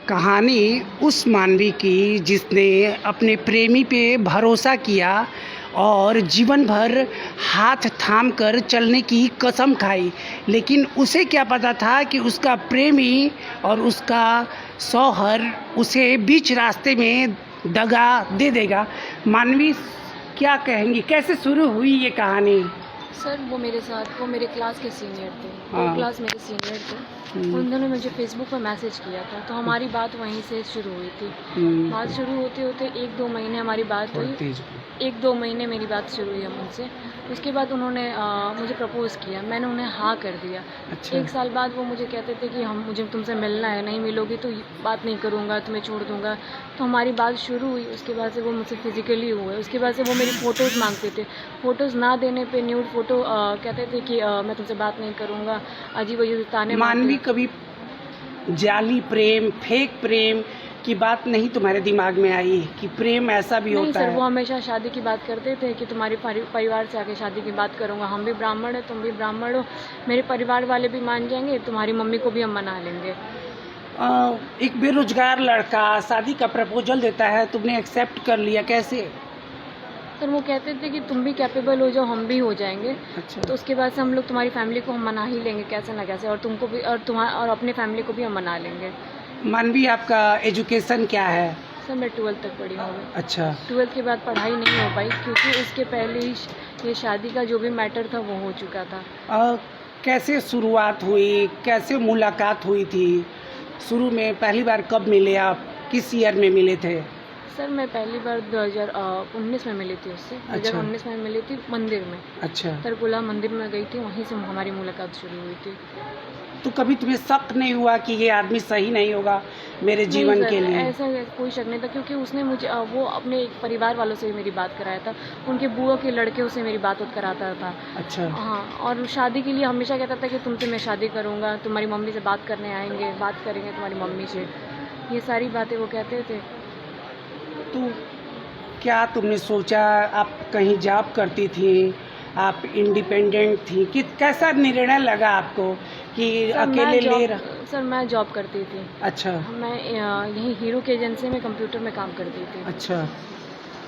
कहानी उस मानवी की जिसने अपने प्रेमी पे भरोसा किया और जीवन भर हाथ थाम कर चलने की कसम खाई, लेकिन उसे क्या पता था कि उसका प्रेमी और उसका शौहर उसे बीच रास्ते में दगा दे देगा। मानवी क्या कहेंगी, कैसे शुरू हुई ये कहानी? सर वो मेरे क्लास के सीनियर थे। हाँ। वो क्लास मेरे सीनियर थे। उन्होंने मुझे फेसबुक पर मैसेज किया था, तो हमारी बात वहीं से शुरू हुई थी। बात शुरू होते होते 1-2 महीने हमारी बात हुई। 1-2 महीने मेरी बात शुरू हुई हम उनसे। उसके बाद उन्होंने मुझे प्रपोज़ किया, मैंने उन्हें हाँ कर दिया। अच्छा। 1 साल बाद वो मुझे कहते थे कि मुझे तुमसे मिलना है, नहीं मिलोगी तो बात नहीं करूँगा, तुम्हें छोड़ दूँगा। तो हमारी बात शुरू हुई, उसके बाद से वो मुझसे फिज़िकली हुए। उसके बाद से वो मेरी फ़ोटोज़ मांगते थे। फ़ोटोज़ ना देने पे न्यूड फ़ोटो कहते थे कि मैं तुमसे बात नहीं करूँगा। अजीब-अजीब ताने मानवी मारते। कभी जाली प्रेम, फेक प्रेम की बात नहीं तुम्हारे दिमाग में आई कि प्रेम ऐसा भी नहीं होता सर, है? वो हमेशा शादी की बात करते थे कि तुम्हारे परिवार से आके शादी की बात करूँगा। हम भी ब्राह्मण हैं, तुम भी ब्राह्मण हो। मेरे परिवार वाले भी मान जाएँगे, तुम्हारी मम्मी को भी हम मना लेंगे। एक बेरोजगार लड़का शादी का प्रपोजल देता है, तुमने एक्सेप्ट कर लिया, कैसे? सर वो कहते थे कि तुम भी कैपेबल हो जाओ, हम भी हो जाएंगे। अच्छा। तो उसके बाद से हम लोग तुम्हारी फैमिली को हम मना ही लेंगे कैसे ना कैसे, और तुमको भी और अपने फैमिली को भी हम मना लेंगे। मानवी आपका एजुकेशन क्या है? सर मैं 12th तक पढ़ी हूँ। अच्छा। 12th के बाद पढ़ाई नहीं हो पाई क्योंकि उसके पहले ही ये शादी का जो भी मैटर था वो हो चुका था। कैसे शुरुआत हुई, कैसे मुलाकात हुई थी? शुरू में पहली बार कब मिले आप, किस ईयर में मिले थे? सर मैं पहली बार 2019 में मिली थी उससे। अच्छा। 2019 में मिली थी मंदिर में। अच्छा। तरकुला मंदिर में गई थी, वहीं से हमारी मुलाकात शुरू हुई थी। तो कभी तुम्हें शक नहीं हुआ कि ये आदमी सही नहीं होगा मेरे जीवन नहीं के सर, लिए? ऐसा कोई शक नहीं था क्योंकि उसने मुझे वो अपने एक परिवार वालों से भी मेरी बात कराया था। उनके बुआ के लड़के से मेरी बात कराता था। अच्छा। हाँ, और शादी के लिए हमेशा कहता था कि तुमसे मैं शादी करूँगा, तुम्हारी मम्मी से बात करने आएंगे, बात करेंगे तुम्हारी मम्मी से। ये सारी बातें वो कहते थे। तो क्या तुमने सोचा, आप कहीं जॉब करती थी, आप इंडिपेंडेंट थी, कि कैसा निर्णय लगा आपको कि अकेले ले रहा? सर मैं जॉब करती थी। अच्छा। मैं यहीं हीरो की एजेंसी में कंप्यूटर में काम करती थी। अच्छा।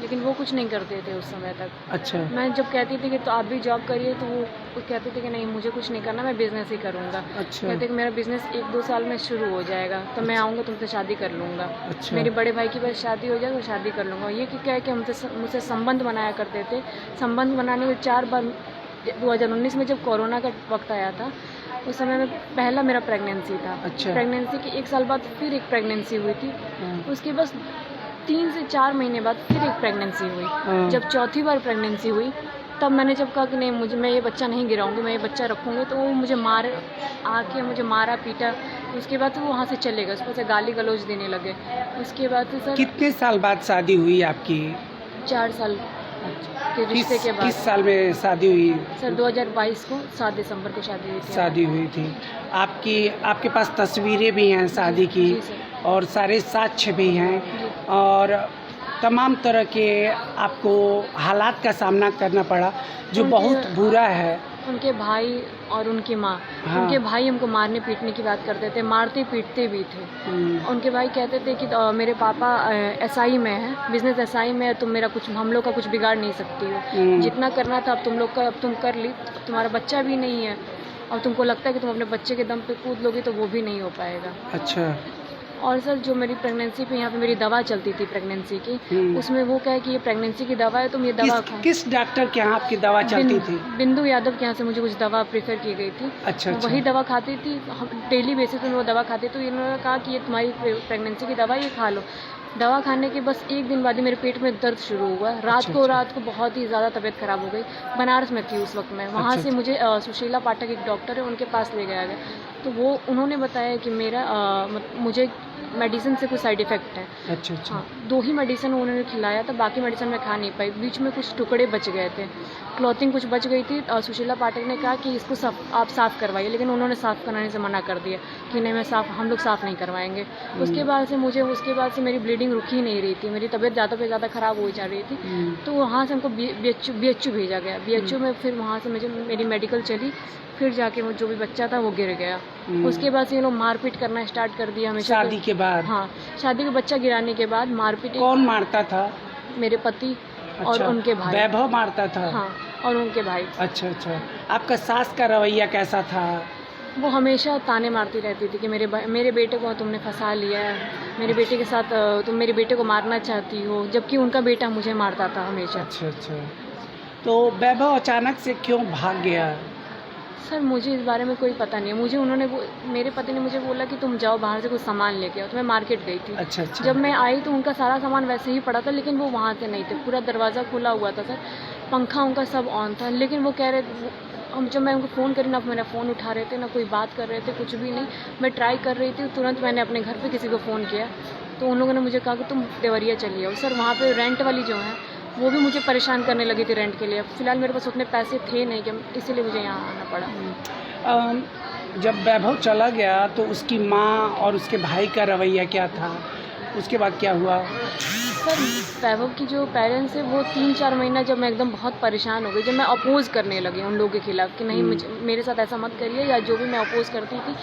लेकिन वो कुछ नहीं करते थे उस समय तक। अच्छा। मैं जब कहती थी कि तो आप भी जॉब करिए तो वो कहते थे कि नहीं मुझे कुछ नहीं करना, मैं बिज़नेस ही करूँगा। अच्छा। कहते कि मेरा बिज़नेस 1-2 साल में शुरू हो जाएगा तो मैं आऊँगा तुमसे शादी कर लूँगा। अच्छा। मेरे बड़े भाई की बस शादी हो जाए तो शादी कर लूँगा। ये क्या है कि मुझसे संबंध बनाया करते थे। संबंध बनाने में 4 बार 2019 में जब कोरोना का वक्त आया था उस समय में पहला मेरा प्रेगनेंसी था। अच्छा। प्रेगनेंसी के 1 साल बाद फिर एक प्रेगनेंसी हुई थी। हाँ। उसके बस 3 से 4 महीने बाद फिर एक प्रेगनेंसी हुई। हाँ। जब चौथी बार प्रेगनेंसी हुई तब मैंने जब कहा कि नहीं मैं ये बच्चा नहीं गिराऊंगी, मैं ये बच्चा रखूँगी, तो वो मुझे मुझे मारा पीटा। उसके बाद तो वो वहाँ से चले गए, उसको से गाली गलौज देने लगे। उसके बाद से सर कितने साल बाद शादी हुई आपकी? 4 साल के रिश्ते के बाद। किस साल में शादी हुई? सर 2022 को 7 दिसंबर को शादी हुई थी। शादी हुई थी आपके पास तस्वीरें भी हैं शादी की? जी सर। और सारे साक्ष्य भी हैं जी। और तमाम तरह के आपको हालात का सामना करना पड़ा जो बहुत बुरा है। उनके भाई और उनकी माँ। हाँ। उनके भाई हमको मारने पीटने की बात करते थे, मारते पीटते भी थे। उनके भाई कहते थे कि मेरे पापा एसआई में है, बिजनेस एसआई में है, तुम मेरा कुछ हम लोग का कुछ बिगाड़ नहीं सकती हो। जितना करना था अब तुम लोग का अब तुम कर ली, तुम्हारा बच्चा भी नहीं है और तुमको लगता है कि तुम अपने बच्चे के दम पे कूद लोगे तो वो भी नहीं हो पाएगा। अच्छा। और सर जो मेरी प्रेगनेंसी पे यहाँ पे मेरी दवा चलती थी प्रेगनेंसी की, उसमें वो क्या है कि ये प्रेगनेंसी की दवा है, तुम ये दवा खाओ। किस डॉक्टर के यहाँ आपकी दवा चलती थी? बिंदु यादव के यहाँ से मुझे कुछ दवा प्रेफर की गई थी। अच्छा। अच्छा। वही दवा खाती थी, डेली बेसिस पे वो दवा खाती थी। तो इन्होंने कहा कि ये तुम्हारी प्रेगनेंसी की दवा, ये खा लो। दवा खाने के बस 1 दिन बाद ही मेरे पेट में दर्द शुरू हुआ। रात को बहुत ही ज़्यादा तबीयत ख़राब हो गई। बनारस में थी उस वक्त मैं। वहाँ से मुझे सुशीला पाठक एक डॉक्टर है, उनके पास ले गया गया। तो वो उन्होंने बताया कि मुझे मेडिसिन से कुछ साइड इफ़ेक्ट है। अच्छा। अच्छा। हाँ, 2 ही मेडिसिन उन्होंने खिलाया था, बाकी मेडिसिन मैं खा नहीं पाई। बीच में कुछ टुकड़े बच गए थे। क्लॉथिंग कुछ बच गई थी। सुशीला पाठक ने कहा कि इसको आप साफ़ करवाइए, लेकिन उन्होंने साफ़ कराने से मना कर दिया कि नहीं, हम लोग साफ़ नहीं करवाएंगे। उसके बाद से मेरी ब्लीडिंग रुक ही नहीं रही थी, मेरी तबीयत ज़्यादा से ज़्यादा ख़राब हो जा रही थी। तो वहाँ से हमको BHU भेजा गया। BHU में फिर वहाँ से मेरी मेडिकल चली, फिर जाके वो जो भी बच्चा था वो गिर गया। उसके बाद से ये लोग मारपीट करना स्टार्ट कर दिया हमेशा। शादी के बाद? हाँ, शादी के बच्चा गिराने के बाद मारपीट। कौन मारता था? मेरे पति। अच्छा, और उनके भाई। वैभव मारता था? हाँ, और उनके भाई। अच्छा अच्छा। आपका सास का रवैया कैसा था? वो हमेशा ताने मारती रहती थी कि मेरे बेटे को तुमने फंसा लिया है, मेरे बेटे के साथ तुम मेरे बेटे को मारना चाहती हो, जबकि उनका बेटा मुझे मारता था हमेशा। अच्छा अच्छा। तो वैभव अचानक से क्यों भाग गया? सर मुझे इस बारे में कोई पता नहीं है। मेरे पति ने मुझे बोला कि तुम जाओ बाहर से कुछ सामान लेके आओ, तो मैं मार्केट गई थी। अच्छा अच्छा। जब मैं आई तो उनका सारा सामान वैसे ही पड़ा था, लेकिन वो वहाँ से नहीं थे। पूरा दरवाज़ा खुला हुआ था सर, पंखा उनका सब ऑन था, लेकिन वो कह रहे, जब मैं उनको फ़ोन करी ना मेरा फ़ोन उठा रहे थे, ना कोई बात कर रहे थे, कुछ भी नहीं। मैं ट्राई कर रही थी, तुरंत मैंने अपने घर पे किसी को फ़ोन किया, तो उन लोगों ने मुझे कहा कि तुम देवरिया चली आओ। सर वहाँ पे रेंट वाली जो है वो भी मुझे परेशान करने लगी थी रेंट के लिए। फ़िलहाल मेरे पास उतने पैसे थे नहीं कि इसीलिए मुझे यहाँ आना पड़ा। जब वैभव चला गया तो उसकी माँ और उसके भाई का रवैया क्या था? उसके बाद क्या हुआ? सर वैभव की जो पेरेंट्स है वो 3-4 महीना, जब मैं एकदम बहुत परेशान हो गई, जब मैं अपोज़ करने लगी उन लोगों के खिलाफ़ कि नहीं मेरे साथ ऐसा मत करिए, या जो भी मैं अपोज़ करती थी,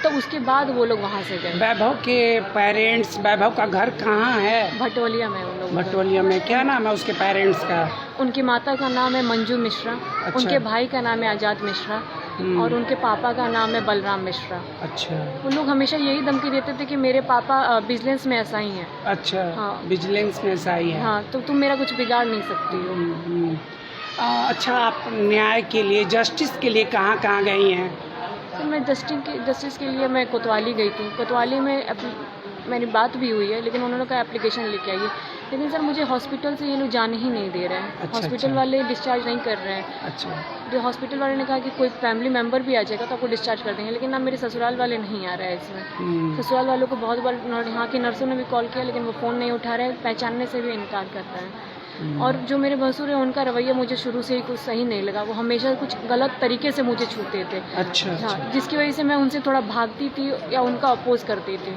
तो उसके बाद वो लोग वहाँ से गए। वैभव के पेरेंट्स, वैभव का घर कहाँ है? भटोलिया में उन लोगों का। भटोलिया में। क्या नाम है उसके पेरेंट्स का? उनकी माता का नाम है मंजू मिश्रा। अच्छा। उनके भाई का नाम है आज़ाद मिश्रा। और उनके पापा का नाम है बलराम मिश्रा। अच्छा। वो लोग हमेशा यही धमकी देते थे कि मेरे पापा विजिलेंस में एसआई हैं। अच्छा। हाँ, विजिलेंस में एसआई है। हाँ, तो तुम मेरा कुछ बिगाड़ नहीं सकती हो। अच्छा, आप न्याय के लिए, जस्टिस के लिए कहाँ कहाँ गई हैं? सर मैं जस्टिस के लिए मैं कोतवाली गई थी। कोतवाली में मेरी बात भी हुई है, लेकिन उन्होंने कहा एप्लीकेशन लेके आइए। लेकिन सर मुझे हॉस्पिटल से ये लोग जाने ही नहीं दे रहे हैं। अच्छा, हॉस्पिटल अच्छा। वाले डिस्चार्ज नहीं कर रहे हैं। अच्छा। जो हॉस्पिटल वाले ने कहा कि कोई फैमिली मेम्बर भी आ जाएगा तो आपको डिस्चार्ज कर देंगे, लेकिन ना मेरे ससुराल वाले नहीं आ रहे हैं इसमें। ससुराल वालों को बहुत बार यहाँ की नर्सों ने भी कॉल किया, लेकिन वो फ़ोन नहीं उठा रहे हैं, पहचानने से भी इनकार कर रहे हैं। और जो मेरे भसुर हैं उनका रवैया मुझे शुरू से ही कुछ सही नहीं लगा। वो हमेशा कुछ गलत तरीके से मुझे छूते थे। अच्छा अच्छा। हाँ, जिसकी वजह से मैं उनसे थोड़ा भागती थी या उनका अपोज करती थी।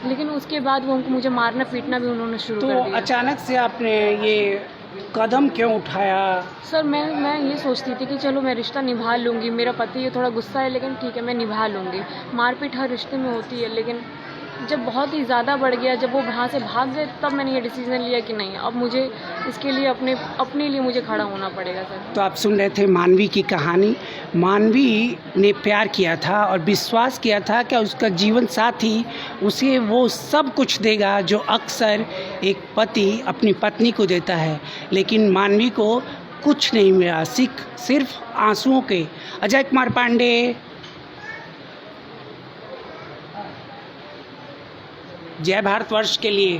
लेकिन उसके बाद वो मुझे मारना पीटना भी उन्होंने शुरू कर तो दिया। अचानक से आपने ये कदम क्यों उठाया? सर मैं ये सोचती थी कि चलो मैं रिश्ता निभा लूँगी, मेरा पति ये थोड़ा गुस्सा है, लेकिन ठीक है मैं निभा लूँगी। मारपीट हर रिश्ते में होती है, लेकिन जब बहुत ही ज़्यादा बढ़ गया, जब वो वहाँ से भाग गए, तब मैंने ये डिसीज़न लिया कि नहीं, अब मुझे इसके लिए अपने लिए मुझे खड़ा होना पड़ेगा सर। तो आप सुन रहे थे मानवी की कहानी। मानवी ने प्यार किया था और विश्वास किया था कि उसका जीवन साथी उसे वो सब कुछ देगा जो अक्सर एक पति अपनी पत्नी को देता है, लेकिन मानवी को कुछ नहीं मिला, सिर्फ आंसुओं के। अजय कुमार पांडे, जय भारतवर्ष के लिए।